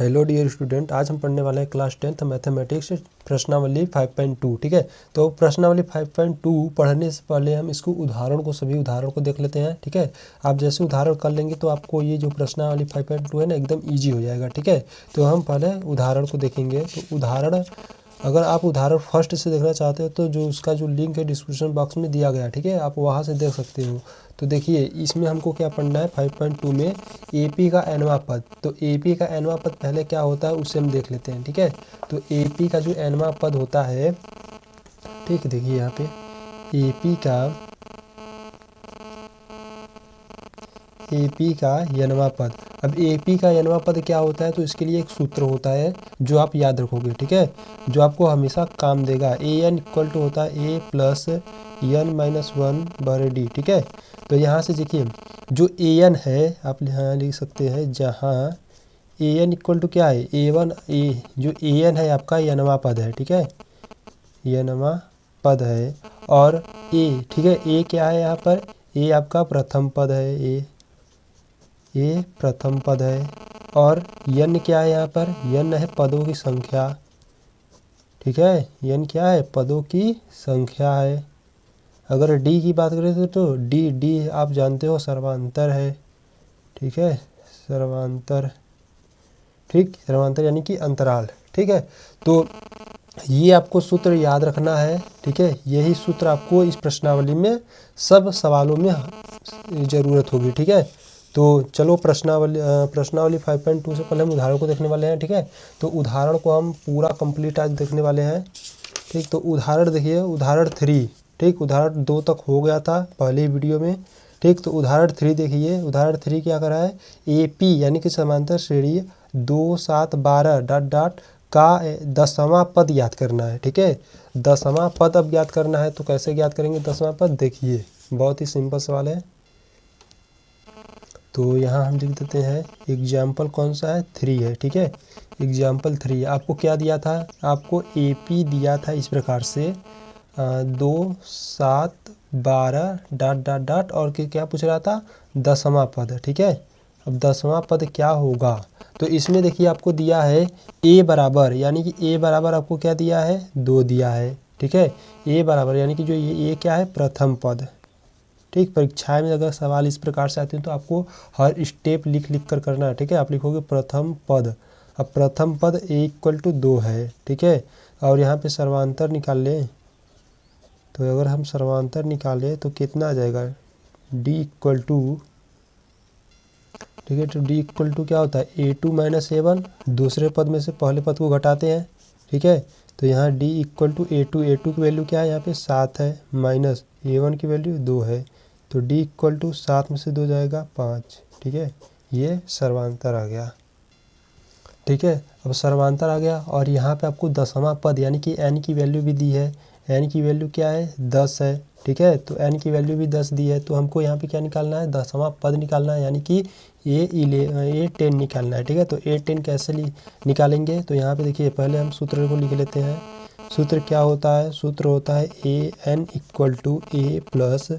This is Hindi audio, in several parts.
हेलो डियर स्टूडेंट, आज हम पढ़ने वाले हैं क्लास 10th मैथमेटिक्स प्रश्नावली 5.2। ठीक है, तो प्रश्नावली 5.2 पढ़ने से पहले हम इसको सभी उदाहरण को देख लेते हैं। ठीक है, आप जैसे उदाहरण कर लेंगे तो आपको ये जो प्रश्नावली 5.2 है ना एकदम ईजी हो जाएगा। ठीक है, तो हम पहले उदाहरण को देखेंगे। तो उदाहरण, अगर आप उदाहरण फर्स्ट से देखना चाहते हो तो जो उसका जो लिंक है डिस्क्रिप्शन बॉक्स में दिया गया है। ठीक है, आप वहाँ से देख सकते हो। तो देखिए इसमें हमको क्या पढ़ना है 5.2 में AP का nवां पद। तो AP का nवां पद पहले क्या होता है उससे हम देख लेते हैं। ठीक है, तो AP का जो nवां पद होता है, ठीक देखिए यहाँ पे AP का nवां पद। अब AP का nवां पद क्या होता है तो इसके लिए एक सूत्र होता है जो आप याद रखोगे। ठीक है, जो आपको हमेशा काम देगा। AN इक्वल टू होता है A प्लस n-1/d। ठीक है, तो यहाँ से देखिए जो AN है आप यहाँ लिख सकते हैं, जहाँ AN इक्वल टू क्या है A1 जो AN है आपका nवां पद है। ठीक है, nवां पद है। और A, ठीक है, A क्या है यहाँ पर, A आपका प्रथम पद है, A प्रथम पद है। और n क्या है यहाँ पर, n है पदों की संख्या। ठीक है, n क्या है, पदों की संख्या है। अगर d की बात करें तो d आप जानते हो सर्वांतर है। ठीक है, सर्वांतर, ठीक, सर्वांतर यानी कि अंतराल। ठीक है, तो ये आपको सूत्र याद रखना है। ठीक है, यही सूत्र आपको इस प्रश्नावली में सब सवालों में ज़रूरत होगी। ठीक है, तो चलो प्रश्नावली 5.2 से पहले हम उदाहरण को देखने वाले हैं। ठीक है, तो उदाहरण को हम पूरा कंप्लीट आज देखने वाले हैं। ठीक, तो उदाहरण देखिए, उदाहरण 3। ठीक, उदाहरण 2 तक हो गया था पहले वीडियो में। ठीक, तो उदाहरण 3 देखिए। उदाहरण 3 क्या करा है, AP यानी कि समांतर श्रेणी 2, 7, 12 ... का 10वां पद ज्ञात करना है। ठीक है, 10वां पद अब ज्ञात करना है। तो कैसे ज्ञात करेंगे 10वां पद, देखिए बहुत ही सिंपल सवाल है। तो यहाँ हम लिख देते हैं एग्जाम्पल कौन सा है, 3 है। ठीक है, एग्जाम्पल 3 आपको क्या दिया था, आपको AP दिया था इस प्रकार से 2, 7, 12 ... और क्या पूछ रहा था, 10वां पद। ठीक है, अब 10वां पद क्या होगा, तो इसमें देखिए आपको दिया है A बराबर, यानी कि A बराबर आपको क्या दिया है, 2 दिया है। ठीक है, A बराबर यानी कि जो ये क्या है, प्रथम पद। ठीक, परीक्षा में अगर सवाल इस प्रकार से आते हैं तो आपको हर स्टेप लिख कर करना है। ठीक है, आप लिखोगे प्रथम पद। अब प्रथम पद A इक्वल टू 2 है। ठीक है, और यहाँ पे सर्वांतर निकाल लें। तो अगर हम सर्वांतर निकालें तो कितना आ जाएगा, D इक्वल टू, ठीक है, तो D इक्वल टू क्या होता है, A2 माइनस A1। दूसरे पद में से पहले पद को घटाते हैं। ठीक है, तो यहाँ D इक्वल टू A2 की वैल्यू क्या है, यहाँ पे 7 है, माइनस A1 की वैल्यू 2 है। तो D इक्वल टू 7 में से 2 जाएगा 5। ठीक है, ये सर्वांतर आ गया। ठीक है, अब सर्वांतर आ गया और यहाँ पे आपको 10वां पद यानी कि n की वैल्यू भी दी है। n की वैल्यू क्या है, 10 है। ठीक है, तो n की वैल्यू भी 10 दी है। तो हमको यहाँ पे क्या निकालना है, 10वां पद निकालना है, यानी कि A10 निकालना है। ठीक है, तो A10 कैसे निकालेंगे, तो यहाँ पे देखिए पहले हम सूत्र को लिख लेते हैं। सूत्र क्या होता है, सूत्र होता है AN equal to A plus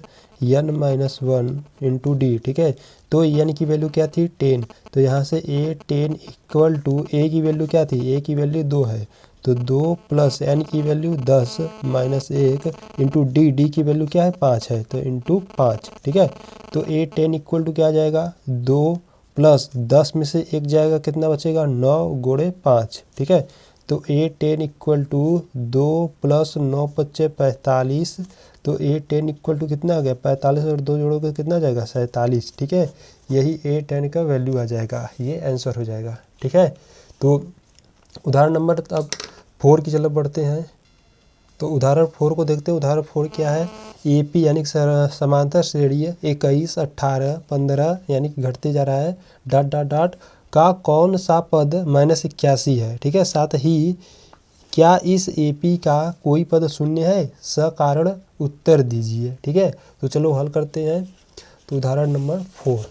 n-1 into D। ठीक है, तो n की वैल्यू क्या थी, 10। तो यहाँ से A10 इक्वल टू A की वैल्यू क्या थी, A की वैल्यू 2 है। तो 2 प्लस n की वैल्यू 10 माइनस 1 इंटू D की वैल्यू क्या है, 5 है, तो इंटू 5। ठीक है, तो A10 इक्वल टू क्या आ जाएगा, 2 प्लस 10 में से 1 जाएगा, कितना बचेगा, 9 गुणे 5। ठीक है, तो A10 इक्वल टू 2 प्लस 9 बच्चे 45। तो A10 इक्वल टू कितना आ गया, 45 और 2 जोड़ोगे कितना आ जाएगा, 47। ठीक है, यही A10 का वैल्यू आ जाएगा, ये आंसर हो जाएगा। ठीक है, तो उदाहरण नंबर अब 4 की तरफ बढ़ते हैं। तो उदाहरण 4 को देखते हैं। उदाहरण 4 क्या है, AP यानी समांतर श्रेणी 21, 18, 15 यानी कि घटते जा रहा है का कौन सा पद -81 है। ठीक है, साथ ही क्या इस AP का कोई पद शून्य है, सकारण उत्तर दीजिए। ठीक है, तो चलो हल करते हैं। तो उदाहरण नंबर 4,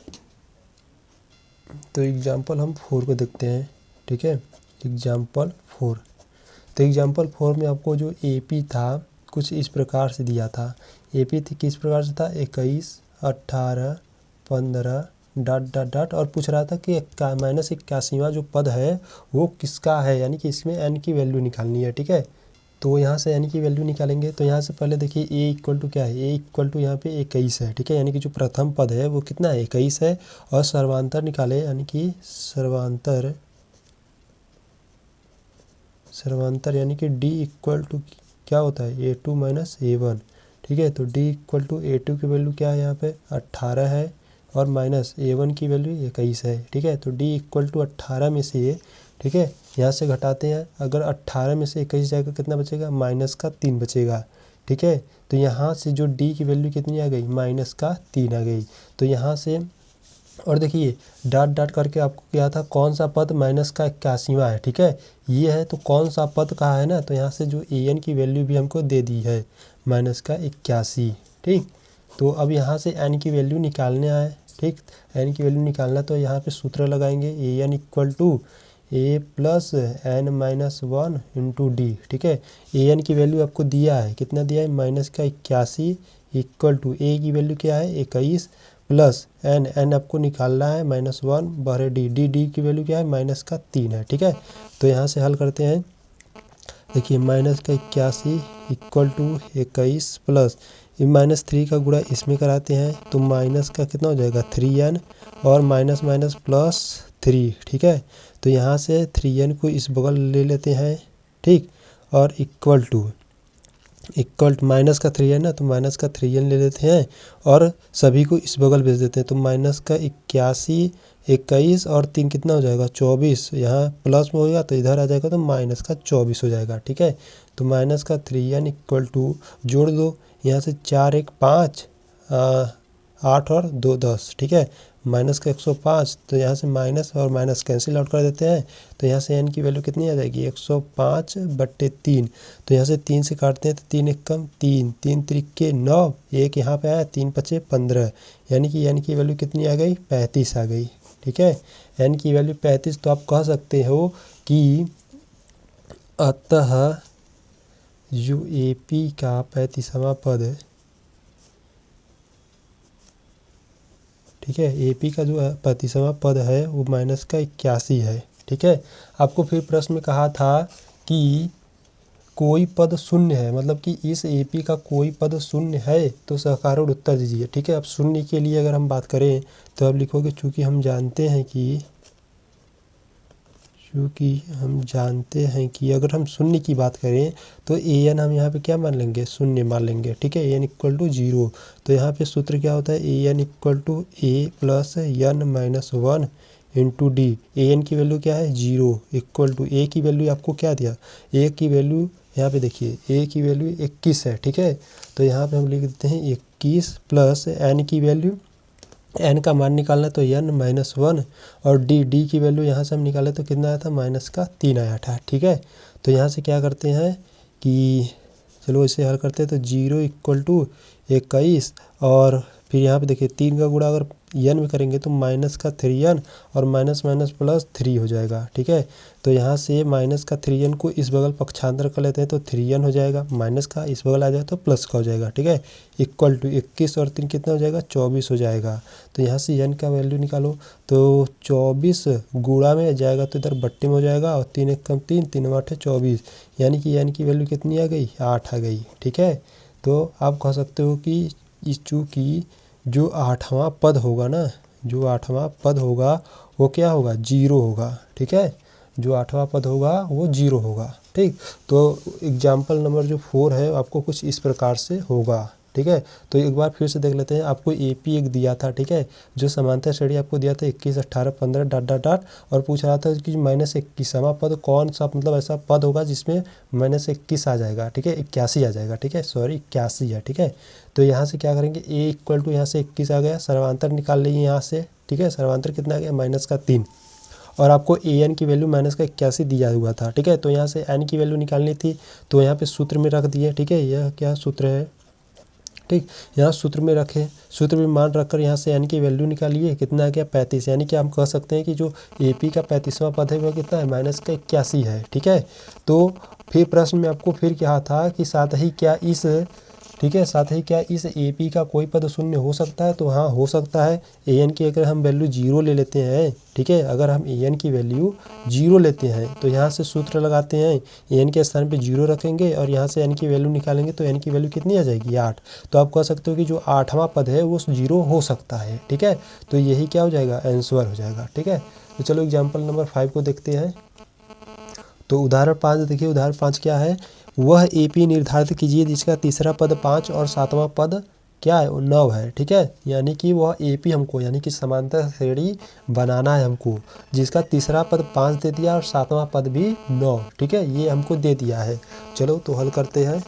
तो एग्जाम्पल हम 4 को देखते हैं। ठीक है, एग्जाम्पल 4, तो एग्जाम्पल 4 में आपको जो AP था कुछ इस प्रकार से दिया था। AP किस प्रकार से था, 21, 18, 15, डॉट डॉट डॉट और पूछ रहा था कि माइनस 81वां जो पद है वो किसका है, यानी कि इसमें n की वैल्यू निकालनी है। ठीक है, तो यहाँ से n की वैल्यू निकालेंगे। तो यहाँ से पहले देखिए a इक्वल टू क्या है, a इक्वल टू यहाँ पे 21 है। ठीक है, यानी कि जो प्रथम पद है वो कितना है, 21 है। और सर्वांतर निकाले, यानी कि सर्वांतर यानी कि d इक्वल टू क्या होता है, a2 माइनस a1। ठीक है, तो d इक्वल टू a2 की वैल्यू क्या है, यहाँ पे 18 है और माइनस a1 की वैल्यू 21 है। ठीक है, तो d इक्वल टू 18 में से, ठीक है, यहाँ से घटाते हैं, अगर 18 में से 21 जाएगा कितना बचेगा, माइनस का 3 बचेगा। ठीक है, तो यहाँ से जो d की वैल्यू कितनी आ गई, माइनस का 3 आ गई। तो यहाँ से और देखिए डॉट डॉट करके आपको क्या था, कौन सा पद माइनस का 81वां है। ठीक है, ये है तो कौन सा पद कहा है ना, तो यहाँ से जो an की वैल्यू भी हमको दे दी है, माइनस का 81। ठीक, तो अब यहाँ से n की वैल्यू निकालने आए। ठीक, n की वैल्यू निकालना, तो यहाँ पे सूत्र लगाएंगे an equal to a plus n minus 1 into D. ठीक है, an की वैल्यू आपको दिया है, कितना दिया है, माइनस का 81 इक्वल टू a की वैल्यू क्या है, 21 प्लस n आपको निकालना है -1 बड़े डी की वैल्यू क्या है, माइनस का 3 है। ठीक है, तो यहाँ से हल करते हैं। देखिए माइनस का 81 इक्वल टू 21 प्लस -3 का गुणा इसमें कराते हैं तो माइनस का कितना हो जाएगा, 3n और माइनस माइनस प्लस 3। ठीक है, तो यहाँ से 3n को इस बगल ले लेते हैं। ठीक, और इक्वल टू माइनस का 3n ना, तो माइनस का 3n ले लेते हैं और सभी को इस बगल भेज देते हैं। तो माइनस का 81 21 और 3 कितना हो जाएगा, 24। यहाँ प्लस में होगा तो इधर आ जाएगा तो माइनस का 24 हो जाएगा। ठीक है, तो माइनस का 3n इक्वल टू जोड़ दो, यहाँ से 4 1 5 8 और 2 10। ठीक है, माइनस का 105, तो यहाँ से माइनस और माइनस कैंसिल आउट कर देते हैं। तो यहाँ से n की वैल्यू कितनी आ जाएगी, 105/3। तो यहाँ से 3 से काटते हैं तो 3 1 कम 3 3 त्रिके 9, एक यहाँ पे आया 3 5 15, यानी कि n की वैल्यू कितनी आ गई, 35 आ गई। ठीक है, n की वैल्यू 35। तो आप कह सकते हो कि अतः जो AP का 35वां पद है, ठीक है, AP का जो 35वां पद है वो माइनस का 81 है। ठीक है, आपको फिर प्रश्न में कहा था कि कोई पद शून्य है, मतलब कि इस AP का कोई पद शून्य है तो सकारात्मक उत्तर दीजिए। ठीक है, अब शून्य के लिए अगर हम बात करें तो आप लिखोगे चूँकि हम जानते हैं कि अगर हम शून्य की बात करें तो an हम यहाँ पे क्या मान लेंगे, शून्य मान लेंगे। ठीक है, an इक्वल टू 0। तो यहाँ पे सूत्र क्या होता है, an equal to a plus n minus 1 into D. an की वैल्यू क्या है, 0 इक्वल टू a की वैल्यू आपको क्या दिया, a की वैल्यू यहाँ पे देखिए a की वैल्यू 21 है। ठीक है, तो यहाँ पे हम लिख देते हैं 21 प्लस n की वैल्यू, n का मान निकालना तो n माइनस 1 और d की वैल्यू यहाँ से हम निकाले तो कितना आया था, माइनस का 3 आया था। ठीक है, तो यहाँ से क्या करते हैं कि चलो इसे हल करते हैं। तो 0 इक्वल टू 21 और फिर यहाँ पे देखिए 3 का गुणा अगर n में करेंगे तो माइनस का 3n और माइनस माइनस प्लस 3 हो जाएगा। ठीक है, तो यहाँ से माइनस का 3n को इस बगल पक्षांतर कर लेते हैं तो 3n हो जाएगा, माइनस का इस बगल आ जाए तो प्लस का हो जाएगा। ठीक है, इक्वल टू 21 और 3 कितना हो जाएगा, 24 हो जाएगा। तो यहाँ से n का वैल्यू निकालो तो 24 गुणा में जाएगा तो इधर बट्टे में हो जाएगा और 3 1 कम 3 3 8 24, यानी कि n की वैल्यू कितनी आ गई, 8 आ गई। ठीक है, तो आप कह सकते हो कि इस चूँकि जो 8वां पद होगा ना, जो 8वां पद होगा वो क्या होगा, 0 होगा। ठीक है, जो 8वां पद होगा वो 0 होगा। ठीक, तो एग्जाम्पल नंबर जो 4 है आपको कुछ इस प्रकार से होगा। ठीक है, तो एक बार फिर से देख लेते हैं। आपको AP एक दिया था, ठीक है, जो समांतर श्रेणी आपको दिया था 21 18 15 डॉट डॉट डॉट, और पूछ रहा था कि माइनस 21वां पद कौन सा, मतलब ऐसा पद होगा जिसमें माइनस 21 आ जाएगा। ठीक है, 81 आ जाएगा। ठीक है, सॉरी 81 है। ठीक है, तो यहाँ से क्या करेंगे, a इक्वल टू यहाँ से 21 आ गया, सर्वांतर निकाल लीजिए यहाँ से। ठीक है, सर्वांतर कितना आ गया, माइनस का 3 और आपको an की वैल्यू माइनस का 81 दिया हुआ था। ठीक है, तो यहाँ से n की वैल्यू निकालनी थी तो यहाँ पे सूत्र में रख दिए। ठीक है, यह क्या सूत्र है, ठीक, यहाँ सूत्र में रखें, सूत्र में मान रखकर यहाँ से n की वैल्यू निकालिए, कितना आ गया 35, यानी कि हम कह सकते हैं कि जो AP का 35वां पद है वह कितना है, माइनस का 81 है। ठीक है, तो फिर प्रश्न में आपको फिर क्या था कि साथ ही क्या इस, ठीक है। साथ ही क्या इस ए पी का कोई पद शून्य हो सकता है, तो हाँ हो सकता है। ए एन की अगर हम वैल्यू 0 ले लेते हैं, ठीक है, अगर हम ए एन की वैल्यू 0 लेते हैं तो यहाँ से सूत्र लगाते हैं, ए एन के स्थान पे 0 रखेंगे और यहाँ से एन की वैल्यू निकालेंगे तो एन की वैल्यू कितनी आ जाएगी 8। तो आप कह सकते हो कि जो 8वां पद है वो 0 हो सकता है, ठीक है। तो यही क्या हो जाएगा, आंसर हो जाएगा, ठीक है। तो चलो एग्जाम्पल नंबर 5 को देखते हैं। तो उदाहरण 5 देखिए, उदाहरण 5 क्या है, वह ए पी निर्धारित कीजिए जिसका तीसरा पद 5 और 7वां पद क्या है 9 है, ठीक है। यानी कि वह ए पी हमको यानी कि समांतर श्रेणी बनाना है हमको, जिसका तीसरा पद 5 दे दिया और 7वां पद भी 9, ठीक है, ये हमको दे दिया है। चलो तो हल करते हैं,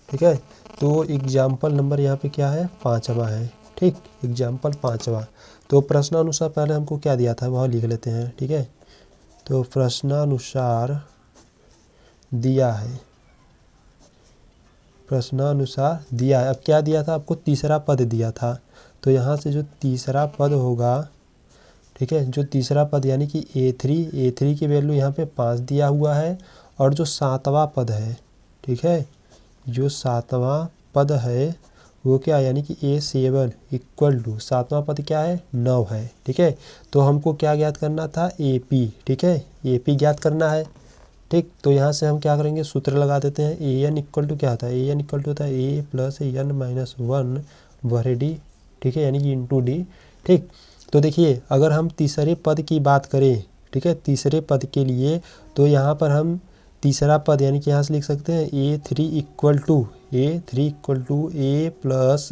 ठीक है। तो एग्जाम्पल नंबर यहाँ पे क्या है 5वां है, ठीक, एग्जाम्पल 5वां। तो प्रश्नानुसार पहले हमको क्या दिया था वह लिख लेते हैं, ठीक है। तो प्रश्नानुसार दिया है, प्रश्नानुसार दिया है। अब क्या दिया था आपको, तीसरा पद दिया था। तो यहाँ से जो तीसरा पद होगा, ठीक है, जो तीसरा पद यानी कि ए थ्री की वैल्यू यहाँ पे 5 दिया हुआ है। और जो 7वां पद है, ठीक है, जो 7वां पद है वो क्या यानी कि A7 इक्वल टू 7वां पद क्या है 9 है, ठीक है। तो हमको क्या ज्ञात करना था AP, ठीक है, AP ज्ञात करना है, ठीक। तो यहाँ से हम क्या करेंगे, सूत्र लगा देते हैं। ए एन इक्वल टू क्या होता है, ए एन इक्वल टू होता है ए प्लस एन माइनस 1 बटे डी, ठीक है, यानी कि इंटू डी, ठीक। तो देखिए अगर हम तीसरे पद की बात करें, ठीक है, तीसरे पद के लिए तो यहाँ पर हम तीसरा पद यानी कि यहाँ से लिख सकते हैं A3 equal to A plus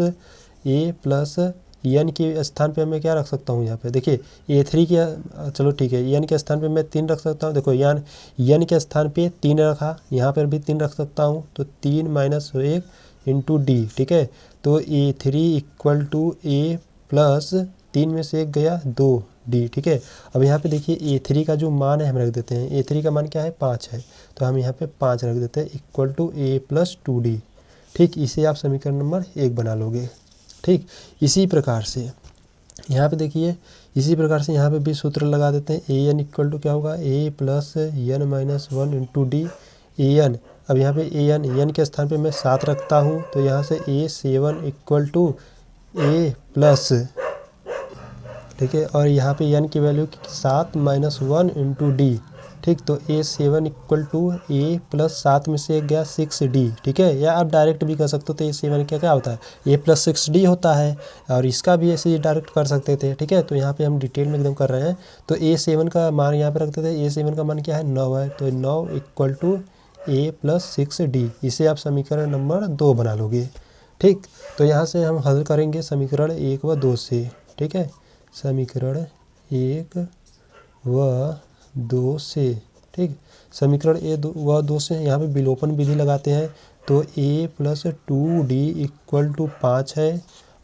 N के स्थान पे मैं क्या रख सकता हूँ यहाँ पे, देखिए A3 के, चलो ठीक है, एन के स्थान पे मैं 3 रख सकता हूँ। देखो एन के स्थान पे 3 रखा, यहाँ पर भी 3 रख सकता हूँ, तो 3 माइनस 1 इंटू डी, ठीक है। तो A3 equal to A plus 3 में से 1 गया 2 डी, ठीक है। अब यहाँ पे देखिए A3 का जो मान है हम रख देते हैं, A3 का मान क्या है 5 है, तो हम यहाँ पे 5 रख देते हैं equal to A plus 2D, ठीक। इसे आप समीकरण नंबर 1 बना लोगे, ठीक। इसी प्रकार से यहाँ पे देखिए, इसी प्रकार से यहाँ पे भी सूत्र लगा देते हैं। ए एन इक्वल टू क्या होगा a plus n minus 1 into d a n. अब यहाँ पे एन के स्थान पे मैं 7 रखता हूँ, तो यहाँ से A7 equal to A plus, ठीक है, और यहाँ पे एन की वैल्यू 7 माइनस 1 इंटू डी, ठीक। तो A7 equal to A plus 7 में से 1 गया 6D, ठीक है। या आप डायरेक्ट भी कर सकते हो, तो A7 क्या क्या होता है ए प्लस 6D होता है, और इसका भी ऐसे ही डायरेक्ट कर सकते थे, ठीक है। तो यहाँ पे हम डिटेल में एकदम कर रहे हैं। तो A7 का मान यहाँ पे रखते थे, A7 का मान क्या है 9 है, तो 9 equal to A plus 6D। इसे आप समीकरण नंबर 2 बना लोगे, ठीक। तो यहाँ से हम हल करेंगे समीकरण 1 व 2 से, ठीक है, समीकरण 1 व 2 से, ठीक। समीकरण 1 व 2 से यहाँ पे विलोपन विधि लगाते हैं। तो a plus 2D equal to 5 है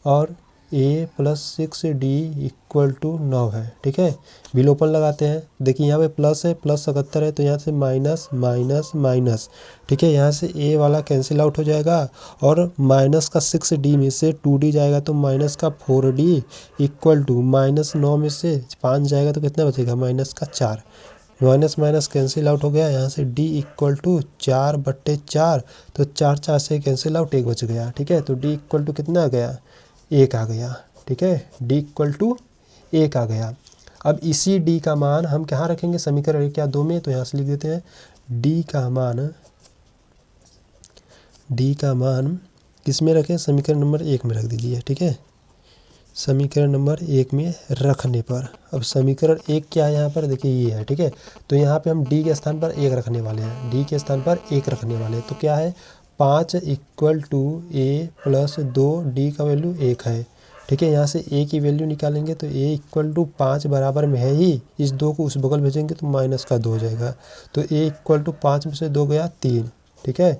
और a plus 6D equal to 9 है, ठीक है। विलोपन लगाते हैं, देखिए यहाँ पे प्लस है, प्लस 77 है, तो यहाँ से माइनस माइनस माइनस, ठीक है। यहाँ से a वाला कैंसिल आउट हो जाएगा और माइनस का 6D में से 2D जाएगा तो माइनस का 4D इक्वल टू माइनस 9 में से 5 जाएगा तो कितना बचेगा माइनस का 4, माइनस माइनस कैंसिल आउट हो गया। यहाँ से d इक्वल टू 4/4, तो 4 4 से कैंसिल आउट 1 बच गया, ठीक है। तो d इक्वल टू कितना आ गया 1 आ गया, ठीक है, d इक्वल टू 1 आ गया। अब इसी d का मान हम कहाँ रखेंगे, समीकरण 1 या 2 में, तो यहाँ से लिख देते हैं d का मान किस में रखें, समीकरण नंबर 1 में रख दीजिए, ठीक है, समीकरण नंबर 1 में रखने पर। अब समीकरण 1 क्या है यहाँ पर, देखिए ये है, ठीक है। तो यहाँ पे हम d के स्थान पर 1 रखने वाले हैं, d के स्थान पर 1 रखने वाले हैं, तो क्या है 5 equal to a plus 2D का वैल्यू 1 है, ठीक है। यहाँ से a की वैल्यू निकालेंगे तो a इक्वल टू 5 बराबर में है ही, इस 2 को उस बगल भेजेंगे तो माइनस का 2 हो जाएगा, तो a इक्वल टू 5 में से 2 गया 3, ठीक है।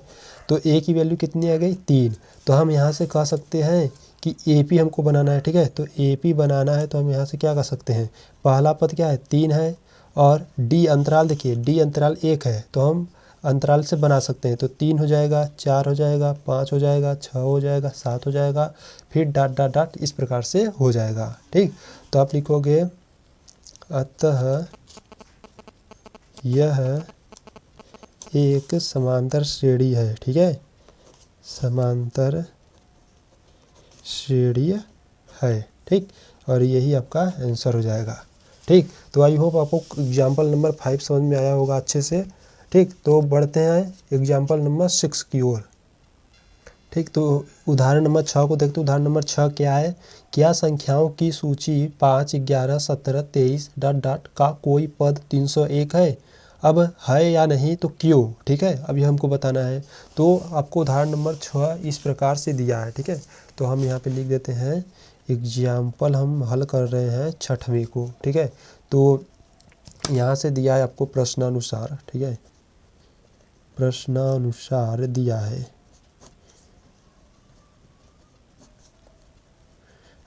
तो a की वैल्यू कितनी आ गई 3। तो हम यहाँ से कह सकते हैं कि AP हमको बनाना है, ठीक है। तो AP बनाना है तो हम यहाँ से क्या कर सकते हैं, पहला पद क्या है 3 है और D अंतराल, देखिए D अंतराल 1 है, तो हम अंतराल से बना सकते हैं। तो 3 हो जाएगा, 4 हो जाएगा, 5 हो जाएगा, 6 हो जाएगा, 7 हो जाएगा, फिर डॉट डॉट डॉट इस प्रकार से हो जाएगा, ठीक। तो आप लिखोगे अतः यह एक समांतर श्रेणी है, ठीक है, समांतर श्रेणीय है। ठीक, और यही आपका आंसर हो जाएगा। ठीक, तो आई होप आपको एग्जाम्पल नंबर 5 समझ में आया होगा अच्छे से। ठीक, तो बढ़ते हैं एग्जाम्पल नंबर 6 की ओर। ठीक, तो उदाहरण नंबर 6 को देखते हैं। उदाहरण नंबर 6 क्या है? क्या संख्याओं की सूची 5, 11, 17, 23 डॉट डॉट का कोई पद 301 है? अब है या नहीं तो क्यों? ठीक है, अभी हमको बताना है। तो आपको उदाहरण नंबर 6 इस प्रकार से दिया है। ठीक है, तो हम यहाँ पे लिख देते हैं एग्जाम्पल हम हल कर रहे हैं 6वें को। ठीक है, तो यहाँ से दिया है आपको प्रश्नानुसार। ठीक है, प्रश्नानुसार दिया है।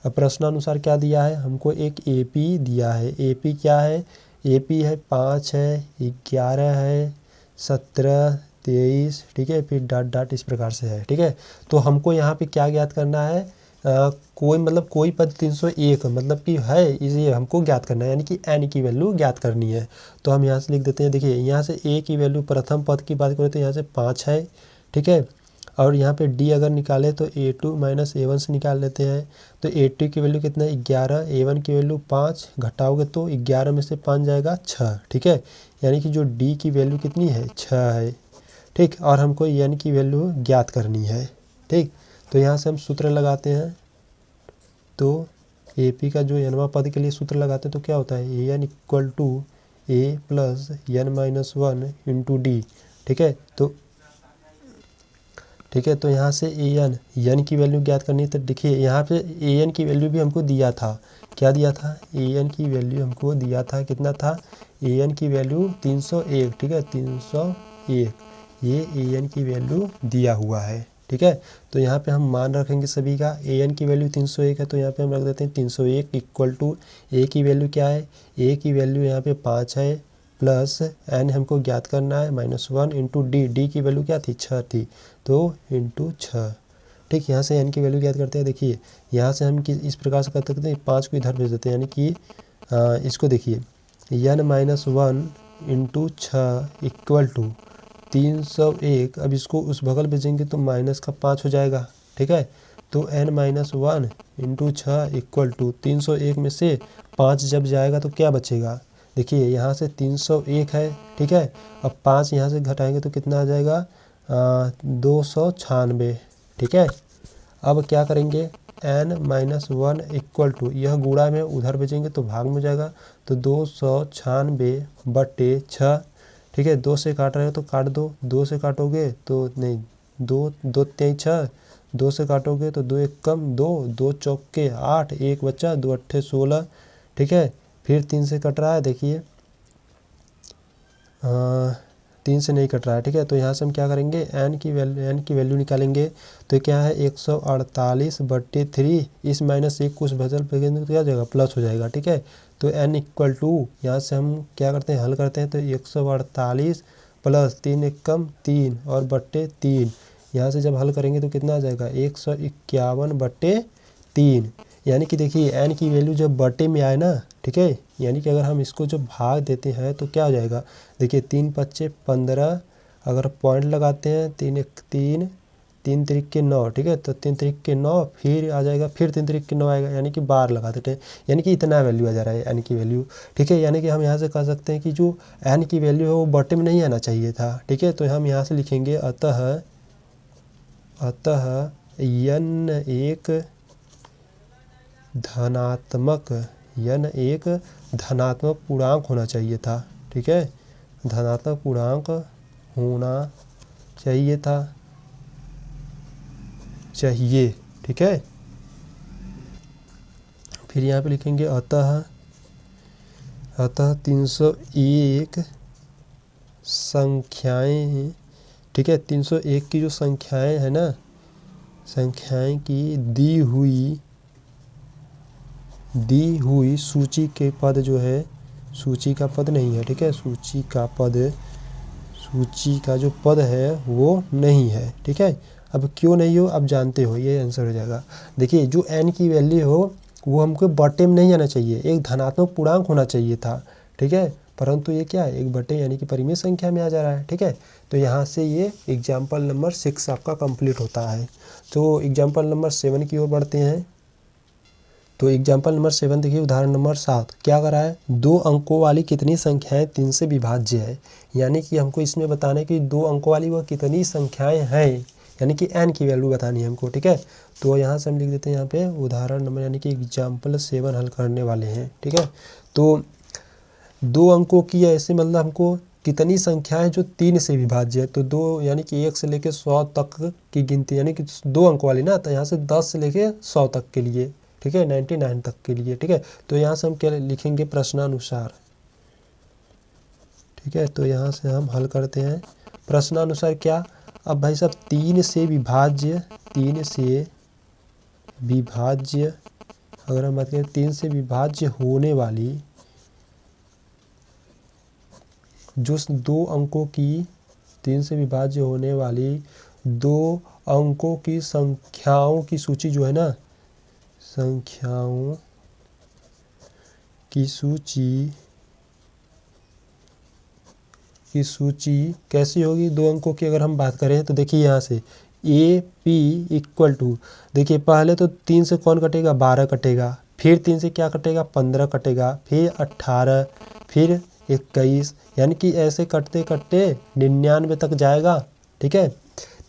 अब प्रश्नानुसार क्या दिया है हमको? एक एपी दिया है। एपी क्या है? एपी है 5 है, 11 है, 17, 23। ठीक है, फिर डॉट डॉट इस प्रकार से है। ठीक है, तो हमको यहाँ पे क्या ज्ञात करना है? कोई पद 301 मतलब कि है, इसे हमको ज्ञात करना है, यानी कि एन की वैल्यू ज्ञात करनी है। तो हम यहाँ से लिख देते हैं। देखिए यहाँ से ए की वैल्यू प्रथम पद की बात करें तो यहाँ से 5 है। ठीक है, और यहाँ पे डी अगर निकाले तो a2 माइनस a1 से निकाल लेते हैं। तो a2 की वैल्यू कितना है? 11। a1 की वैल्यू 5, घटाओगे तो 11 में से 5 जाएगा 6। ठीक है, यानी कि जो डी की वैल्यू कितनी है? 6 है। ठीक, और हमको एन की वैल्यू ज्ञात करनी है। ठीक, तो यहाँ से हम सूत्र लगाते हैं। तो ए पी का जो एनवा पद के लिए सूत्र लगाते हैं तो क्या होता है? A n equal to A plus n minus 1 into D. ठीक है, तो यहाँ से एन की वैल्यू ज्ञात करनी है। तो देखिए यहाँ पे एन की वैल्यू भी हमको दिया था। क्या दिया था? एन की वैल्यू हमको दिया था, कितना था? एन की वैल्यू 301। ठीक है, 301 ये एन की वैल्यू दिया हुआ है। ठीक है, तो यहाँ पे हम मान रखेंगे सभी का। एन की वैल्यू 301 है तो यहाँ पे हम रख देते हैं 301 इक्वल टू ए की वैल्यू क्या है? ए की वैल्यू यहाँ पे 5 है, प्लस एन हमको ज्ञात करना है -1 इंटू डी। डी की वैल्यू क्या थी? 6 थी, तो इंटू 6। ठीक, यहाँ से एन की वैल्यू ज्ञात करते हैं। देखिए यहाँ से हम इस प्रकार से कर सकते हैं, 5 को इधर भेज देते हैं, यानी कि इसको देखिए n-1 इंटू 6 इक्वल टू 301। अब इसको उस बगल भेजेंगे तो माइनस का 5 हो जाएगा। ठीक है, तो n-1 इंटू 6 इक्वल टू 301 में से 5 जब जाएगा तो क्या बचेगा? देखिए यहाँ से 301 है। ठीक है, अब 5 यहाँ से घटाएंगे तो कितना आ जाएगा? 296। ठीक है, अब क्या करेंगे? n-1 इक्वल टू, यह गुणा में उधर भेजेंगे तो भाग में हो जाएगा, तो 296/6। ठीक है, 2 से काट रहे हो तो काट दो, 2 से काटोगे तो नहीं, 2 3 6, 2 से काटोगे तो 2 1 कम 2, 2 चौके 8, 1 बच्चा, 2 8 16। ठीक है, फिर 3 से कट रहा है। देखिए 3 से नहीं कट रहा है। ठीक है, तो यहाँ से हम क्या करेंगे? एन की वैल्यू निकालेंगे। तो क्या है? 148/3। इस -1 को उस बदल फेंकेंगे तो क्या हो जाएगा? प्लस हो जाएगा। ठीक है, तो एन इक्वल टू, यहाँ से हम क्या करते हैं? हल करते हैं। तो 148 प्लस 3 1 कम 3 और बट्टे 3। यहाँ से जब हल करेंगे तो कितना आ जाएगा? 151/3। यानी कि देखिए एन की वैल्यू जब बटे में आए ना, ठीक है, यानी कि अगर हम इसको जब भाग देते हैं तो क्या हो जाएगा? देखिए 3 5 15, अगर पॉइंट लगाते हैं 3 1 3, 3 3 के 9। ठीक है, तो 3 3 के 9 फिर आ जाएगा, फिर 3 3 के 9 आएगा, यानी कि 12 लगा देते हैं, यानी कि इतना वैल्यू आ जा रहा है एन की वैल्यू। ठीक है, यानी कि हम यहाँ से कह सकते हैं कि जो एन की वैल्यू है वो बटे में नहीं आना चाहिए था। ठीक है, तो हम यहाँ से लिखेंगे अतः n एक धनात्मक पूर्णांक होना चाहिए था। ठीक है, धनात्मक पूर्णांक होना चाहिए था, ठीक है, फिर यहाँ पे लिखेंगे अतः 301 संख्याएं। ठीक है, 301 की जो संख्याएं है ना, संख्याएं की दी हुई सूची के पद जो है, सूची का पद नहीं है। ठीक है, सूची का जो पद है वो नहीं है। ठीक है, अब क्यों नहीं हो अब जानते हो, ये आंसर हो जाएगा। देखिए जो n की वैल्यू हो वो हमको बटे में नहीं आना चाहिए, एक धनात्मक पूर्णांक होना चाहिए था। ठीक है, परंतु ये क्या है 1/, यानी कि परिमेय संख्या में आ जा रहा है। ठीक है, तो यहाँ से ये एग्जाम्पल नंबर 6 आपका कंप्लीट होता है। तो एग्जाम्पल नंबर 7 की ओर बढ़ते हैं। तो एग्जाम्पल नंबर 7 देखिए, उदाहरण नंबर 7 क्या कर रहा है, 2 अंकों वाली कितनी संख्याएं 3 से विभाज्य है। यानी कि हमको इसमें बताना है कि 2 अंकों वाली वह कितनी संख्याएं हैं, यानी कि n की वैल्यू बतानी है हमको। ठीक है, तो यहाँ से हम लिख देते हैं यहाँ पे उदाहरण नंबर, यानी कि एग्जाम्पल 7 हल करने वाले हैं। ठीक है, तो 2 अंकों की ऐसे मतलब हमको कितनी संख्या है जो 3 से विभाज्य है। तो 2 यानी कि 1 से लेके 100 तक की गिनती, यानी कि 2 अंकों वाली ना, तो यहाँ से 10 से लेके 100 तक के लिए, ठीक है, 99 तक के लिए। ठीक है, तो यहाँ से हम क्या लिखेंगे, प्रश्नानुसार। ठीक है, तो यहाँ से हम हल करते हैं प्रश्नानुसार क्या। अब भाई साहब 3 से विभाज्य, 3 से विभाज्य, अगर हम बात करें 3 से विभाज्य होने वाली जो 2 अंकों की, 3 से विभाज्य होने वाली 2 अंकों की संख्याओं की सूची जो है ना, संख्याओं की सूची कैसी होगी 2 अंकों की अगर हम बात करें तो देखिए यहाँ से ए पी इक्वल टू, देखिए पहले तो 3 से कौन कटेगा, 12 कटेगा, फिर 3 से क्या कटेगा, 15 कटेगा, फिर 18, फिर 21, यानी कि ऐसे कटते कटते 99 तक जाएगा। ठीक है,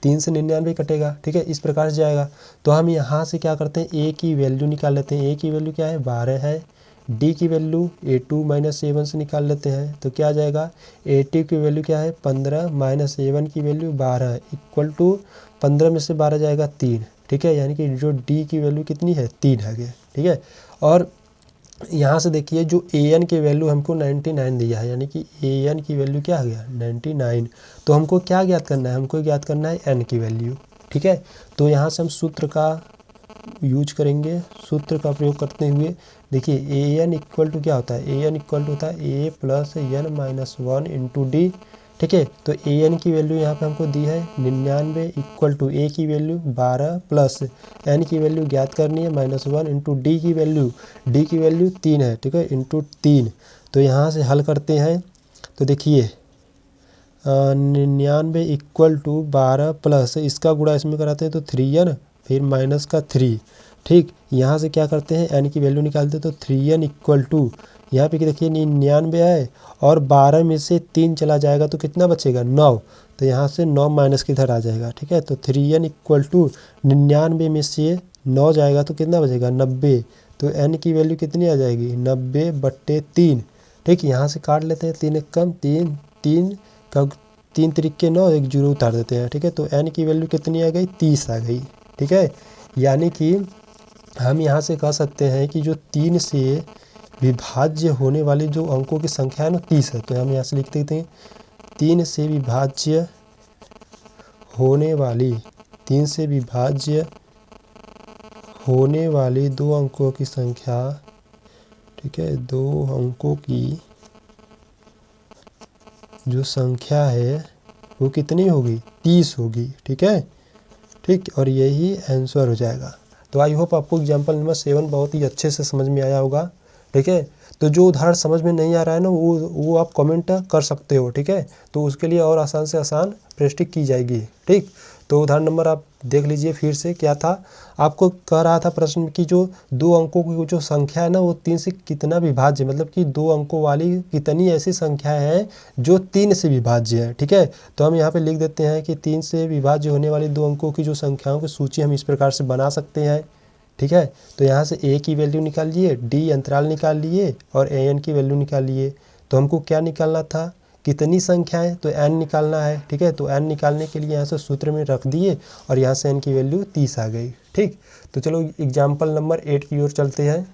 3 से 99 कटेगा। ठीक है, इस प्रकार से जाएगा। तो हम यहाँ से क्या करते हैं, ए की वैल्यू निकाल लेते हैं। ए की वैल्यू क्या है, 12 है। डी की वैल्यू A2 माइनस A1 से निकाल लेते हैं, तो क्या आ जाएगा, A2 की वैल्यू क्या है, 15 माइनस A1 की वैल्यू 12 इक्वल टू 15 में से 12 जाएगा 3। ठीक है, यानी कि जो डी की वैल्यू कितनी है, 3 है। ठीक है, और यहाँ से देखिए जो an की वैल्यू हमको 99 दिया है, यानी कि an की वैल्यू क्या आ गया, 99। तो हमको क्या ज्ञात करना है, हमको ज्ञात करना है n की वैल्यू। ठीक है, तो यहाँ से हम सूत्र का यूज करेंगे, सूत्र का प्रयोग करते हुए देखिए an इक्वल टू क्या होता है, an इक्वल टू होता है a plus n minus 1 into D. ठीक है, तो an की वैल्यू यहाँ पे हमको दी है 99 इक्वल टू a की वैल्यू 12 प्लस n की वैल्यू ज्ञात करनी है -1 इंटू डी की वैल्यू 3 है। ठीक है, इंटू 3। तो यहाँ से हल करते हैं तो देखिए 99 इक्वल टू 12 प्लस इसका गुणा इसमें कराते हैं तो 3n, फिर माइनस का 3। ठीक, यहाँ से क्या करते हैं n की वैल्यू निकालते हैं तो 3n इक्वल टू, यहाँ पे देखिए 99 है और 12 में से 3 चला जाएगा तो कितना बचेगा, 9। तो यहाँ से 9 माइनस के इधर आ जाएगा। ठीक है, तो 3n इक्वल टू 99 में से 9 जाएगा तो कितना बचेगा, 90। तो n की वैल्यू कितनी आ जाएगी, 90/3। ठीक, यहाँ से काट लेते हैं, 3 एक कम 3, 3 का 3 त्रिके 9, एक जीरो उतार देते हैं। ठीक है, तो n की वैल्यू कितनी आ गई, 30 आ गई। ठीक है, यानी कि हम यहाँ से कह सकते हैं कि जो 3 से विभाज्य होने वाली जो अंकों की संख्या है ना 30 है। तो हम यहाँ से लिख देते हैं 3 से विभाज्य होने वाली, 3 से विभाज्य होने वाली 2 अंकों की संख्या। ठीक है, 2 अंकों की जो संख्या है वो कितनी होगी, 30 होगी। ठीक है, ठीक, और यही आंसर हो जाएगा। तो आई होप आपको एग्जाम्पल नंबर 7 बहुत ही अच्छे से समझ में आया होगा। ठीक है, तो जो उदाहरण समझ में नहीं आ रहा है ना वो आप कमेंट कर सकते हो। ठीक है, तो उसके लिए और आसान से आसान प्रैक्टिस की जाएगी। ठीक, तो उदाहरण नंबर आप देख लीजिए फिर से क्या था, आपको कह रहा था प्रश्न की जो 2 अंकों की जो संख्या है ना वो 3 से कितना विभाज्य, मतलब कि 2 अंकों वाली कितनी ऐसी संख्या है जो 3 से विभाज्य है। ठीक है, तो हम यहाँ पे लिख देते हैं कि 3 से विभाज्य होने वाली 2 अंकों की जो संख्याओं की सूची हम इस प्रकार से बना सकते हैं। ठीक है, तो यहाँ से a की वैल्यू निकाल लिए, d अंतराल निकाल लिए और an की वैल्यू निकाल लिए। तो हमको क्या निकालना था, कितनी संख्या है, तो n निकालना है। ठीक है, तो n निकालने के लिए यहाँ से सूत्र में रख दिए और यहाँ से n की वैल्यू 30 आ गई। ठीक, तो चलो एग्जाम्पल नंबर 8 की ओर चलते हैं।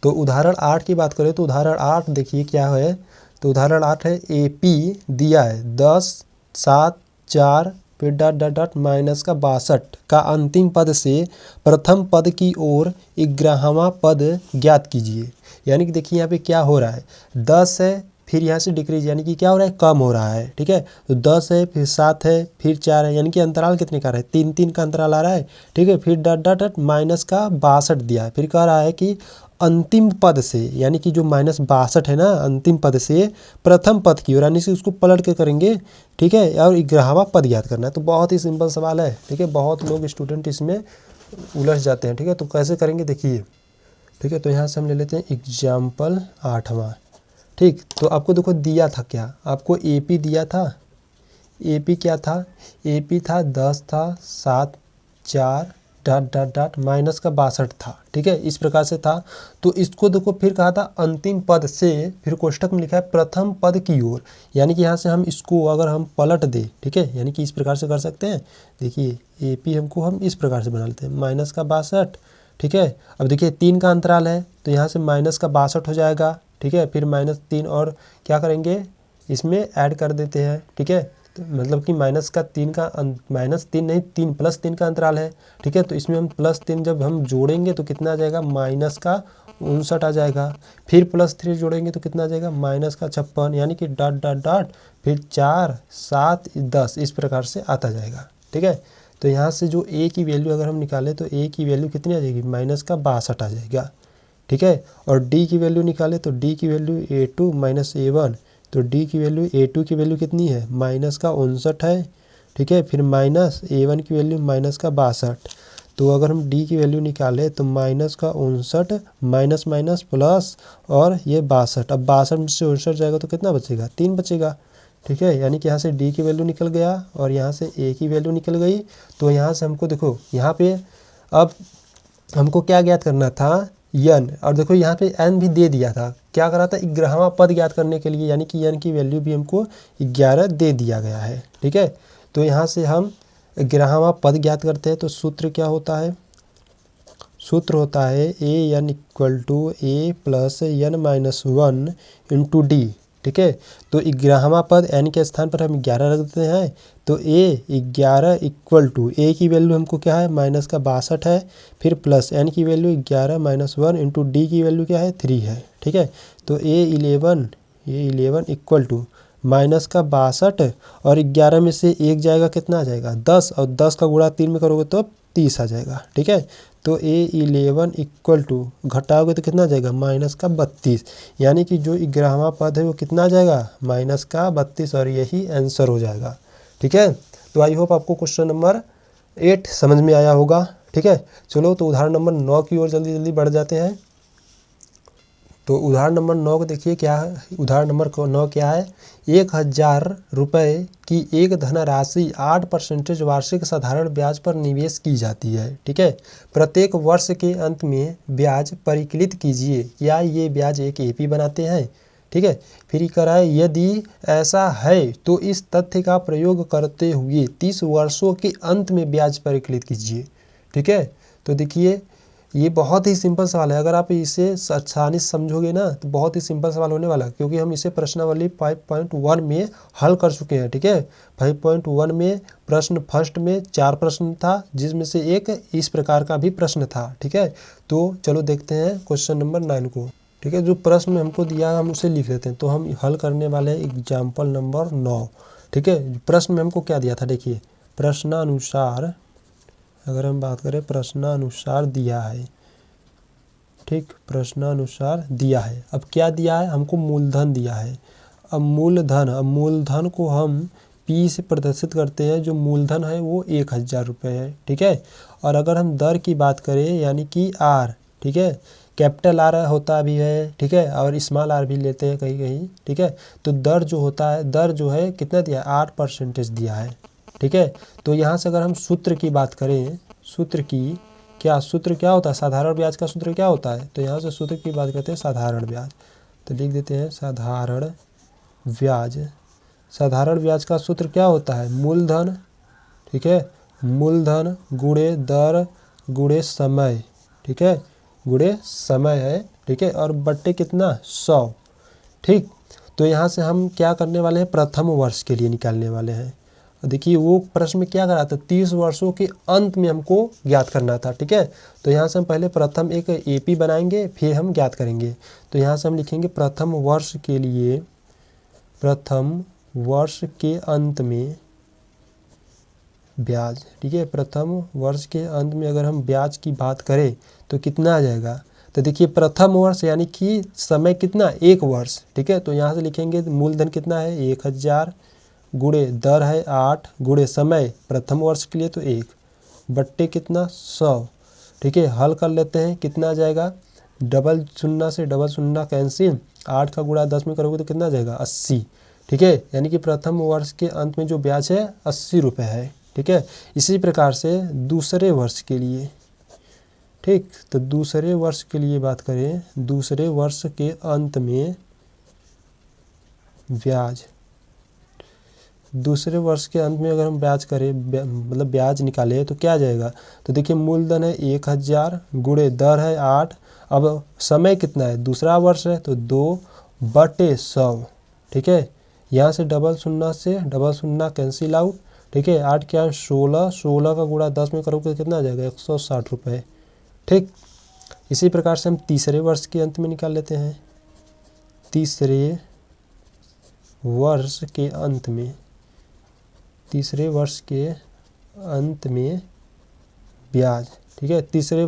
तो उदाहरण 8 की बात करें तो उदाहरण 8 देखिए क्या है, तो उदाहरण 8 है AP दिया है 10, 7, 4 फिर डॉट डॉट डॉट माइनस का 62 का अंतिम पद से प्रथम पद की ओर 11वां पद ज्ञात कीजिए। यानी कि देखिए यहाँ पे क्या हो रहा है, 10 है फिर यहाँ से डिक्रीज, यानी कि क्या हो रहा है, कम हो रहा है। ठीक है, तो 10 है फिर 7 है फिर 4 है, यानी कि अंतराल कितने का है, 3 3 का अंतराल आ रहा है। ठीक है, फिर डॉट डॉट डॉट माइनस का 62 दिया है, फिर कह रहा है कि अंतिम पद से, यानी कि जो -62 है ना, अंतिम पद से प्रथम पद की ओर, यानी कि उसको पलट के करेंगे, ठीक है। और 11वां पद याद करना है। तो बहुत ही सिंपल सवाल है, ठीक है। बहुत लोग स्टूडेंट इसमें उलझ जाते हैं, ठीक है। तो कैसे करेंगे देखिए, ठीक है। तो यहाँ से हम ले लेते हैं एग्जाम्पल 8वां, ठीक। तो आपको देखो दिया था क्या, आपको AP दिया था। AP क्या था, AP था 10 था 7 4 डॉट डॉट डॉट माइनस का 62 था, ठीक है। इस प्रकार से था। तो इसको देखो फिर कहा था अंतिम पद से, फिर कोष्टक में लिखा है प्रथम पद की ओर, यानी कि यहाँ से हम इसको अगर हम पलट दें, ठीक है, यानी कि इस प्रकार से कर सकते हैं। देखिए AP हमको हम इस प्रकार से बना लेते हैं, माइनस का 62, ठीक है। अब देखिए 3 का अंतराल है, तो यहाँ से माइनस का 62 हो जाएगा, ठीक है। फिर -3 और क्या करेंगे, इसमें ऐड कर देते हैं, ठीक है। तो मतलब कि -3 का -3 नहीं, 3 +3 का अंतराल है, ठीक है। तो इसमें हम +3 जब हम जोड़ेंगे तो कितना आ जाएगा, -59 आ जाएगा। फिर +3 जोड़ेंगे तो कितना आ जाएगा, -56, यानी कि डॉट डॉट डॉट फिर 4 7 10 इस प्रकार से आता जाएगा, ठीक है। तो यहाँ से जो A की वैल्यू अगर हम निकालें तो A की वैल्यू कितनी आ जाएगी, -62 आ जाएगा, ठीक है। और D की वैल्यू निकाले तो D की वैल्यू A2 - A1, तो D की वैल्यू A2 की वैल्यू कितनी है, -59 है, ठीक है। फिर -A1 की वैल्यू -62। तो अगर हम D की वैल्यू निकालें तो -59 माइनस माइनस प्लस और ये 62। अब 62 में से 59 जाएगा तो कितना बचेगा, 3 बचेगा, ठीक है। यानी कि यहाँ से D की वैल्यू निकल गया और यहाँ से A की वैल्यू निकल गई। तो यहाँ से हमको देखो, यहाँ पे अब हमको क्या ज्ञात करना था, n। और देखो यहाँ पे n भी दे दिया था, क्या करा था, 11वां पद ज्ञात करने के लिए, यानी कि n की वैल्यू भी हमको 11 दे दिया गया है, ठीक है। तो यहाँ से हम 11वां पद ज्ञात करते हैं। तो सूत्र क्या होता है, सूत्र होता है an = a + n - 1 × d, ठीक है। तो 11वां पद n के स्थान पर हम 11 रख देते हैं। तो a11 = a की वैल्यू हमको क्या है, -62 है, फिर प्लस n की वैल्यू 11 - 1 × d की वैल्यू क्या है, 3 है, ठीक है। तो a11 = -62 और 11 में से 1 जाएगा, कितना आ जाएगा, 10, और 10 का गुणा 3 में करोगे तो 30 आ जाएगा, ठीक है। तो a11 = घटाओगे तो कितना आ जाएगा, -32, यानी कि जो 11वां पद है वो कितना आ जाएगा, -32, और यही आंसर हो जाएगा, ठीक है। तो आई होप आपको क्वेश्चन नंबर 8 समझ में आया होगा, ठीक है। चलो तो उदाहरण नंबर 9 की ओर जल्दी जल्दी बढ़ जाते हैं। तो उदाहरण नंबर 9 को देखिए क्या है, उदाहरण नंबर 9 क्या है, 1000 रुपये की एक धनराशि 8% वार्षिक साधारण ब्याज पर निवेश की जाती है, ठीक है। प्रत्येक वर्ष के अंत में ब्याज परिकलित कीजिए, क्या ये ब्याज एक AP बनाते हैं, ठीक है। फिर कराए, यदि ऐसा है तो इस तथ्य का प्रयोग करते हुए 30 वर्षों के अंत में ब्याज परिकलित कीजिए, ठीक है। तो देखिए ये बहुत ही सिंपल सवाल है, अगर आप इसे आसानी से समझोगे ना तो बहुत ही सिंपल सवाल होने वाला है, क्योंकि हम इसे प्रश्नावली 5.1 में हल कर चुके हैं, ठीक है। 5.1 में प्रश्न फर्स्ट में 4 प्रश्न था, जिसमें से एक इस प्रकार का भी प्रश्न था, ठीक है। तो चलो देखते हैं क्वेश्चन नंबर 9 को, ठीक है। जो प्रश्न हमको दिया हम उसे लिख लेते हैं। तो हम हल करने वाले हैं एग्जाम्पल नंबर 9, ठीक है। प्रश्न में हमको क्या दिया था, देखिए प्रश्नानुसार, अगर हम बात करें प्रश्नानुसार दिया है, ठीक, प्रश्नानुसार दिया है। अब क्या दिया है, हमको मूलधन दिया है। अब मूलधन को हम P से प्रदर्शित करते हैं, जो मूलधन है वो 1000 रुपये है, ठीक है। और अगर हम दर की बात करें, यानी कि R, ठीक है, कैपिटल R होता भी है, ठीक है, और स्मॉल r भी लेते हैं कहीं कहीं, ठीक है। तो दर जो होता है, दर जो है कितना दिया है, 8% दिया है, ठीक है। तो यहाँ से अगर हम सूत्र की बात करें, सूत्र क्या होता है, साधारण ब्याज का सूत्र क्या होता है, तो यहाँ से सूत्र की बात करते हैं साधारण ब्याज। तो लिख देते हैं साधारण ब्याज। साधारण ब्याज का सूत्र क्या होता है, मूलधन, ठीक है, मूलधन गुणे दर गुणे समय, ठीक है, गुणे समय है, ठीक है, और बट्टे कितना, 100, ठीक। तो यहाँ से हम क्या करने वाले हैं, प्रथम वर्ष के लिए निकालने वाले हैं। देखिए वो प्रश्न में क्या करा था, 30 वर्षों के अंत में हमको ज्ञात करना था, ठीक है। तो यहाँ से हम पहले प्रथम एक AP बनाएंगे, फिर हम ज्ञात करेंगे। तो यहाँ से हम लिखेंगे प्रथम वर्ष के लिए, प्रथम वर्ष के अंत में ब्याज, ठीक है। प्रथम वर्ष के अंत में अगर हम ब्याज की बात करें तो कितना आ जाएगा, तो देखिए प्रथम वर्ष यानी कि समय कितना 1 वर्ष, ठीक है। तो यहाँ से लिखेंगे मूलधन कितना है 1000 गुणे दर है 8 गुणे समय प्रथम वर्ष के लिए तो 1 बट्टे कितना 100, ठीक है। हल कर लेते हैं कितना आ जाएगा, डबल शून्य से डबल शून्य कैंसिल, 8 का गुणा 10 में करोगे तो कितना आ जाएगा 80, ठीक है। यानी कि प्रथम वर्ष के अंत में जो ब्याज है 80 रुपये है, ठीक है। इसी प्रकार से दूसरे वर्ष के लिए, ठीक, तो दूसरे वर्ष के लिए बात करें, दूसरे वर्ष के अंत में ब्याज, दूसरे वर्ष के अंत में अगर हम ब्याज करें मतलब ब्याज निकालें तो क्या आ जाएगा, तो देखिए मूलधन है 1000 गुणे दर है 8, अब समय कितना है दूसरा वर्ष है तो 2/100, ठीक है। यहाँ से डबल शून्य से डबल शून्य कैंसिल आउट, ठीक है। 8 क्या 16, 16 का गुणा 10 में करोगे तो कितना आ जाएगा 160 रुपये, ठीक। इसी प्रकार से हम तीसरे वर्ष के अंत में निकाल लेते हैं, तीसरे वर्ष के अंत में, तीसरे वर्ष के अंत में ब्याज, ठीक है। तीसरे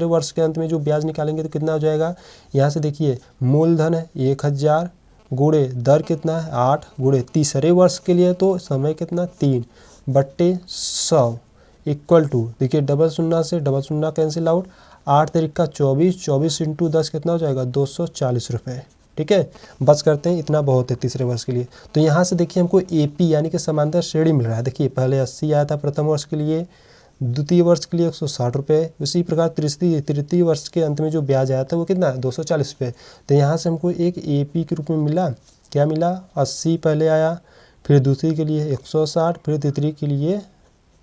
वर्ष के अंत में जो ब्याज निकालेंगे तो कितना हो जाएगा, यहाँ से देखिए मूलधन है 1000 गुणे दर कितना है 8 गुणे तीसरे वर्ष के लिए तो समय कितना 3/100 इक्वल टू, देखिए डबल शून्य से डबल शून्य कैंसिल आउट, 8 तरीका 24, 24 इंटू 10 कितना हो जाएगा 240 रुपये, ठीक है। बस करते हैं इतना बहुत है तीसरे वर्ष के लिए। तो यहाँ से देखिए हमको एपी यानी कि समांतर श्रेणी मिल रहा है। देखिए पहले 80 आया था प्रथम वर्ष के लिए, द्वितीय वर्ष के लिए 160 रुपये, उसी प्रकार तृतीय वर्ष के अंत में जो ब्याज आया था वो कितना 240 रुपये। तो यहाँ से हमको एक एपी के रूप में मिला, क्या मिला 80 पहले आया, फिर दूसरी के लिए 160, फिर तृतीय के लिए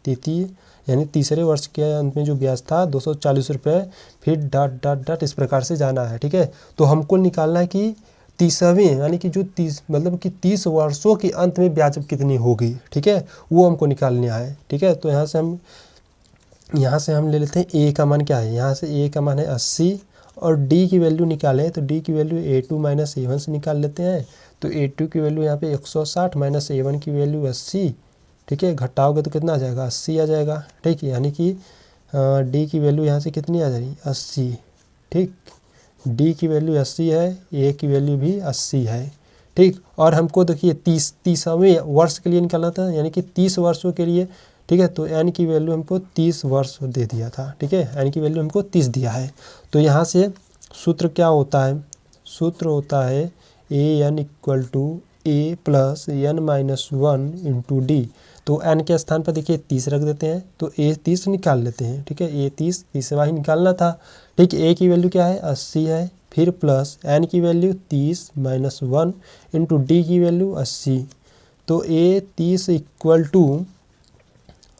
तृतीय यानी तीसरे वर्ष के अंत में जो ब्याज था 240 रुपये, फिर डॉट डॉट डॉट इस प्रकार से जाना है, ठीक है। तो हमको निकालना है कि 30वें यानी कि जो 30 वर्षों के अंत में ब्याज कितनी होगी, ठीक है, वो हमको निकालना है, ठीक है। तो यहाँ से हम ले लेते हैं ए का मान क्या है, यहाँ से ए का मान है 80 और डी की वैल्यू निकालें तो डी की वैल्यू A2 माइनस A1 से निकाल लेते हैं। तो A2 की वैल्यू यहाँ पे 160 माइनस A1 की वैल्यू 80, ठीक है। घटाओगे तो कितना आ जाएगा 80 आ जाएगा, ठीक है। यानी कि डी की वैल्यू यहाँ से कितनी आ जाएगी 80, ठीक। डी की वैल्यू 80 है, ए की वैल्यू भी 80 है, ठीक। और हमको देखिए 30वें वर्ष के लिए निकालना था यानी कि 30 वर्षों के लिए, ठीक है। तो एन की वैल्यू हमको 30 वर्ष दे दिया था, ठीक है। एन की वैल्यू हमको 30 दिया है। तो यहाँ से सूत्र क्या होता है, सूत्र होता है AN equal to A plus N minus 1 into D. तो एन के स्थान पर देखिए 30 रख देते हैं तो A 30 निकाल लेते हैं, ठीक है। A 30वां ही निकालना था, ठीक। A की वैल्यू क्या है 80 है, फिर प्लस एन की वैल्यू 30 माइनस 1 इंटू डी की वैल्यू 80। तो A 30 इक्वल टू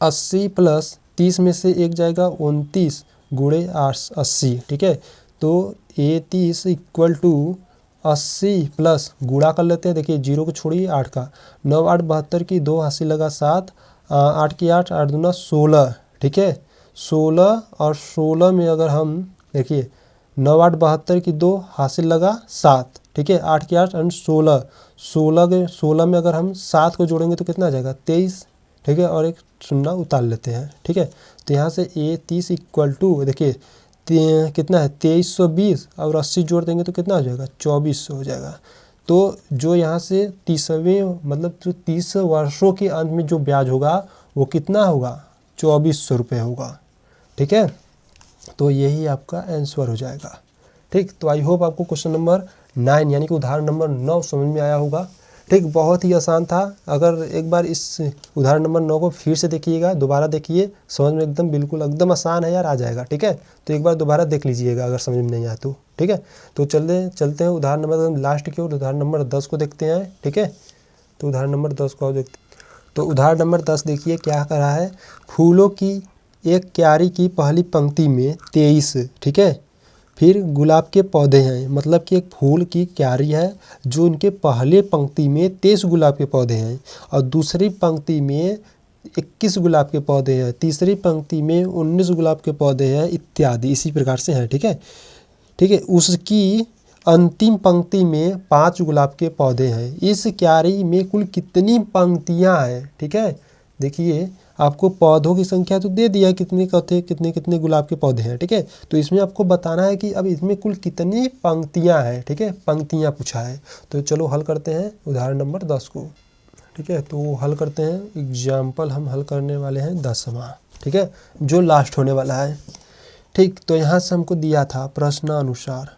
80 प्लस 30 में से एक जाएगा 29 गुणे 80, ठीक है। तो A 30 इक्वल टू 80 प्लस गुणा कर लेते हैं, देखिए 0 को छोड़िए 8 का 9 8 72 की 2 हासिल लगा 7, 8 की 8 8 दूना 16, ठीक है। 16 और 16 में अगर हम देखिए 9 8 72 की 2 हासिल लगा 7, ठीक है। 8 की 8 एंड 16 में अगर हम 7 को जोड़ेंगे तो कितना आ जाएगा 23, ठीक है। और एक शून्य उतार लेते हैं, ठीक है। तो यहाँ से A 30 इक्वल टू देखिए कितना है 2320 और 80 जोड़ देंगे तो कितना हो जाएगा 2400 हो जाएगा। तो जो यहाँ से 30वें मतलब जो 30 वर्षों के अंत में जो ब्याज होगा वो कितना होगा 2400 रुपये होगा, ठीक है। तो यही आपका आंसर हो जाएगा, ठीक। तो आई होप आपको क्वेश्चन नंबर 9 यानी कि उदाहरण नंबर 9 समझ में आया होगा, ठीक। बहुत ही आसान था। अगर एक बार इस उदाहरण नंबर 9 को फिर से देखिएगा, दोबारा देखिए, समझ में एकदम बिल्कुल एकदम आसान है यार, आ जाएगा, ठीक है। तो एक बार दोबारा देख लीजिएगा अगर समझ में नहीं आया तो, ठीक है। तो चलते हैं उदाहरण नंबर लास्ट की ओर, उदाहरण नंबर 10 को देखते हैं, ठीक है। तो उदाहरण नंबर 10 को देखते हैं। तो उदाहरण नंबर 10 देखिए क्या कर रहा है, फूलों की एक क्यारी की पहली पंक्ति में 23, ठीक है। फिर गुलाब के पौधे हैं, मतलब कि एक फूल की क्यारी है जो उनके पहले पंक्ति में 23 गुलाब के पौधे हैं और दूसरी पंक्ति में 21 गुलाब के पौधे हैं, तीसरी पंक्ति में 19 गुलाब के पौधे हैं इत्यादि, इसी प्रकार से हैं, ठीक है, ठीक है। उसकी अंतिम पंक्ति में 5 गुलाब के पौधे हैं। इस क्यारी में कुल कितनी पंक्तियां हैं, ठीक है। देखिए आपको पौधों की संख्या तो दे दिया कितने कौथे कितने कितने गुलाब के पौधे हैं, ठीक है। तो इसमें आपको बताना है कि अब इसमें कुल कितनी पंक्तियां हैं, ठीक है, पंक्तियां पूछा है। तो चलो हल करते हैं उदाहरण नंबर 10 को, ठीक है। तो हल करते हैं, एग्जाम्पल हम हल करने वाले हैं 10वां, ठीक है, जो लास्ट होने वाला है, ठीक। तो यहाँ से हमको दिया था प्रश्नानुसार,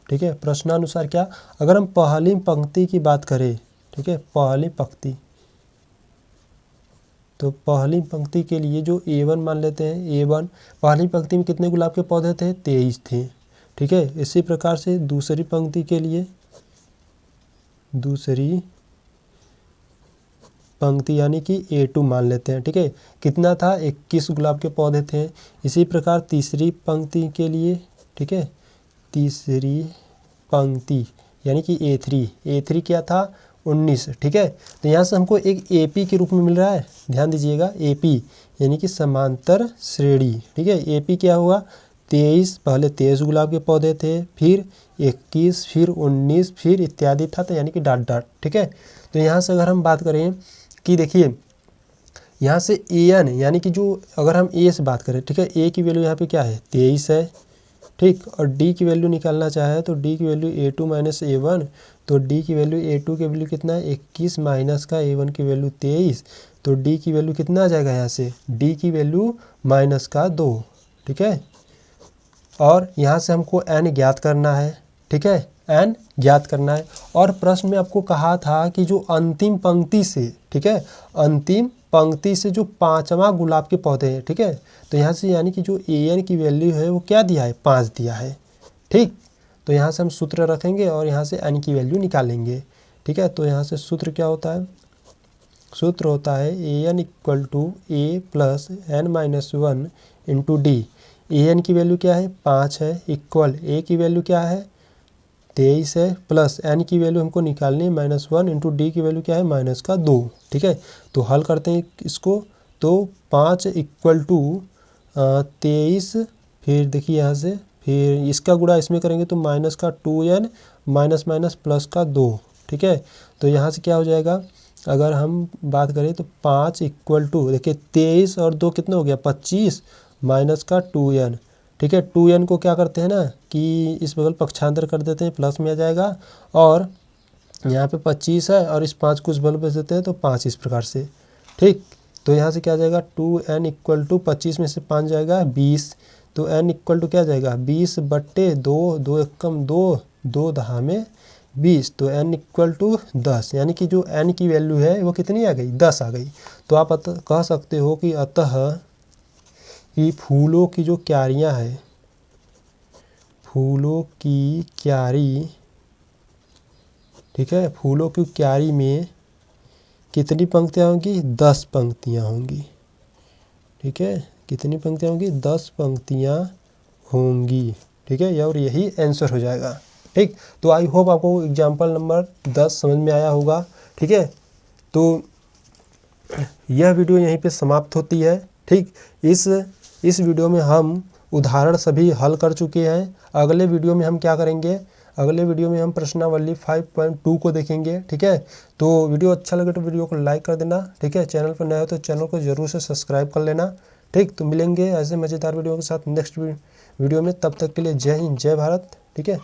ठीक है, प्रश्नानुसार क्या, अगर हम पहली पंक्ति की बात करें, ठीक है, पहली पंक्ति, तो पहली पंक्ति के लिए जो A1 मान लेते हैं, A1 पहली पंक्ति में कितने गुलाब के पौधे थे, 23 थे, ठीक है। इसी प्रकार से दूसरी पंक्ति के लिए, दूसरी पंक्ति यानी कि A2 मान लेते हैं, ठीक है, कितना था, 21 गुलाब के पौधे थे। इसी प्रकार तीसरी पंक्ति के लिए, ठीक है, तीसरी पंक्ति यानी कि A3 क्या था, 19, ठीक है। तो यहाँ से हमको एक AP के रूप में मिल रहा है, ध्यान दीजिएगा, AP यानी कि समांतर श्रेणी, ठीक है। AP क्या हुआ, 23, पहले 23 गुलाब के पौधे थे, फिर 21, फिर 19, फिर इत्यादि था, तो यानी कि डॉट डॉट, ठीक है। तो यहाँ से अगर हम बात करें कि देखिए यहाँ से AN यानी कि जो अगर हम A से बात करें, ठीक है, A की वैल्यू यहाँ पे क्या है, 23 है, ठीक। और D की वैल्यू निकालना चाहे तो D की वैल्यू A2 माइनस A1, तो D की वैल्यू A2 की वैल्यू कितना है, 21 माइनस का A1 की वैल्यू 23, तो D की वैल्यू कितना आ जाएगा, यहाँ से D की वैल्यू माइनस का 2, ठीक है। और यहाँ से हमको N ज्ञात करना है, ठीक है, N ज्ञात करना है। और प्रश्न में आपको कहा था कि जो अंतिम पंक्ति से, ठीक है, अंतिम पंक्ति से जो 5वां गुलाब के पौधे हैं, ठीक है, तो यहाँ से यानी कि जो AN की वैल्यू है वो क्या दिया है, 5 दिया है, ठीक। तो यहाँ से हम सूत्र रखेंगे और यहाँ से N की वैल्यू निकालेंगे, ठीक है। तो यहाँ से सूत्र क्या होता है, सूत्र होता है AN equal to A plus N minus 1 into D। AN की वैल्यू क्या है, 5 है, इक्वल A की वैल्यू क्या है, 23 है, प्लस N की वैल्यू हमको निकालनी है -1 इंटू D की वैल्यू क्या है, माइनस का 2, ठीक है। तो हल करते हैं इसको, तो 5 इक्वल टू 23, फिर देखिए यहाँ से फिर इसका गुणा इसमें करेंगे तो माइनस का 2N माइनस माइनस प्लस का 2, ठीक है। तो यहाँ से क्या हो जाएगा, अगर हम बात करें तो 5 इक्वल टू देखिए 23 और 2 कितना हो गया, 25 माइनस का 2N, ठीक है। 2N को क्या करते हैं ना कि इस बगल पक्षांतर कर देते हैं, प्लस में आ जाएगा, और यहाँ पे 25 है और इस 5 को उस बगल भेज देते हैं तो 5 इस प्रकार से, ठीक। तो यहाँ से क्या आ जाएगा, 2N इक्वल टू 25 में से 5 जाएगा 20, तो N इक्वल टू क्या जाएगा, 20/2, 2 एकम 2, 2 दहा में 20, तो N इक्वल टू 10, यानी कि जो N की वैल्यू है वो कितनी आ गई, 10 आ गई। तो आप कह सकते हो कि अतः कि फूलों की जो क्यारियाँ हैं, फूलों की क्यारी, ठीक है, फूलों की क्यारी में कितनी पंक्तियाँ होंगी, 10 पंक्तियाँ होंगी, ठीक है, कितनी पंक्तियाँ होंगी, 10 पंक्तियाँ होंगी, ठीक है, और यही आंसर हो जाएगा, ठीक। तो आई होप आपको एग्जाम्पल नंबर 10 समझ में आया होगा, ठीक है। तो यह वीडियो यहीं पे समाप्त होती है, ठीक। इस वीडियो में हम उदाहरण सभी हल कर चुके हैं। अगले वीडियो में हम क्या करेंगे, अगले वीडियो में हम प्रश्नावली 5.2 को देखेंगे, ठीक है। तो वीडियो अच्छा लगे तो वीडियो को लाइक कर देना, ठीक है। चैनल पर नया हो तो चैनल को जरूर से सब्सक्राइब कर लेना, ठीक। तो मिलेंगे ऐसे मज़ेदार वीडियो के साथ नेक्स्ट वीडियो में, तब तक के लिए जय हिंद, जय भारत, ठीक है।